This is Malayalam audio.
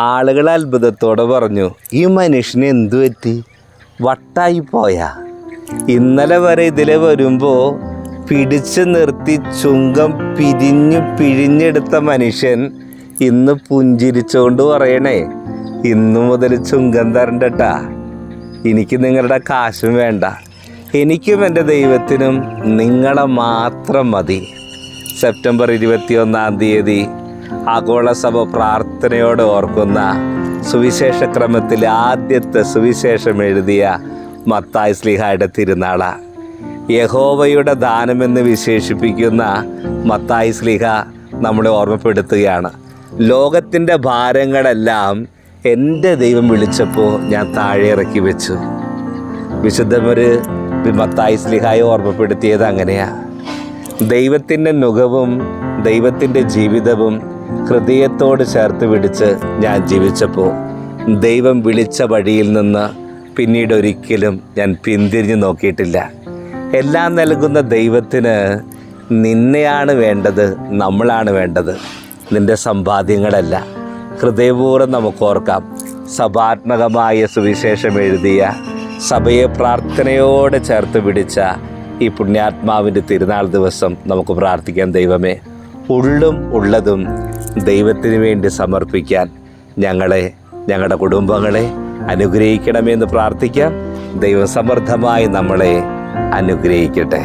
ആളുകൾ അത്ഭുതത്തോടെ പറഞ്ഞു, ഈ മനുഷ്യന് എന്തു പറ്റി, വട്ടായി പോയാ? ഇന്നലെ വരെ ഇതിലെ വരുമ്പോൾ പിടിച്ചു നിർത്തി ചുങ്കം പിഴിഞ്ഞെടുത്ത മനുഷ്യൻ ഇന്ന് പുഞ്ചിരിച്ചുകൊണ്ട് പറയണേ, ഇന്നു മുതൽ ചുങ്കം തരണ്ടട്ടാ, എനിക്ക് നിങ്ങളുടെ കാശും വേണ്ട, എനിക്കും എൻ്റെ ദൈവത്തിനും നിങ്ങളെ മാത്രം മതി. സെപ്റ്റംബർ 21 ആഗോള സഭ പ്രാർത്ഥനയോടെ ഓർക്കുന്ന സുവിശേഷ ക്രമത്തിൽ ആദ്യത്തെ സുവിശേഷം എഴുതിയ മത്തായി ശ്ലീഹായുടെ തിരുനാളാണ്. യഹോവയുടെ ദാനമെന്ന് വിശേഷിപ്പിക്കുന്ന മത്തായി ശ്ലീഹ നമ്മളെ ഓർമ്മപ്പെടുത്തുകയാണ്, ലോകത്തിൻ്റെ ഭാരങ്ങളെല്ലാം എൻ്റെ ദൈവം വിളിച്ചപ്പോൾ ഞാൻ താഴെ ഇറക്കി വെച്ചു. വിശുദ്ധമൊരു മത്തായി ശ്ലീഹായെ ഓർമ്മപ്പെടുത്തിയത് അങ്ങനെയാണ്. ദൈവത്തിൻ്റെ നുകവും ദൈവത്തിൻ്റെ ജീവിതവും ഹൃദയത്തോട് ചേർത്ത് പിടിച്ച് ഞാൻ ജീവിച്ചപ്പോൾ ദൈവം വിളിച്ച വഴിയിൽ നിന്ന് പിന്നീട് ഒരിക്കലും ഞാൻ പിന്തിരിഞ്ഞു നോക്കിയിട്ടില്ല. എല്ലാം നൽകുന്ന ദൈവത്തിന് നിന്നെയാണ് വേണ്ടത്, നമ്മളാണ് വേണ്ടത്, നിൻ്റെ സമ്പാദ്യങ്ങളല്ല. ഹൃദയപൂർവ്വം നമുക്ക് ഓർക്കാം, സഭാത്മകമായ സുവിശേഷം എഴുതിയ, സഭയെ പ്രാർത്ഥനയോടെ ചേർത്ത് പിടിച്ച ഈ പുണ്യാത്മാവിൻ്റെ തിരുനാൾ ദിവസം നമുക്ക് പ്രാർത്ഥിക്കാം, ദൈവമേ, ഉള്ളും ഉള്ളതും ദൈവത്തിന് വേണ്ടി സമർപ്പിക്കാൻ ഞങ്ങളെ, ഞങ്ങളുടെ കുടുംബങ്ങളെ അനുഗ്രഹിക്കണമെന്ന് പ്രാർത്ഥിക്കാം. ദൈവം സമൃദ്ധമായി നമ്മളെ അനുഗ്രഹിക്കട്ടെ.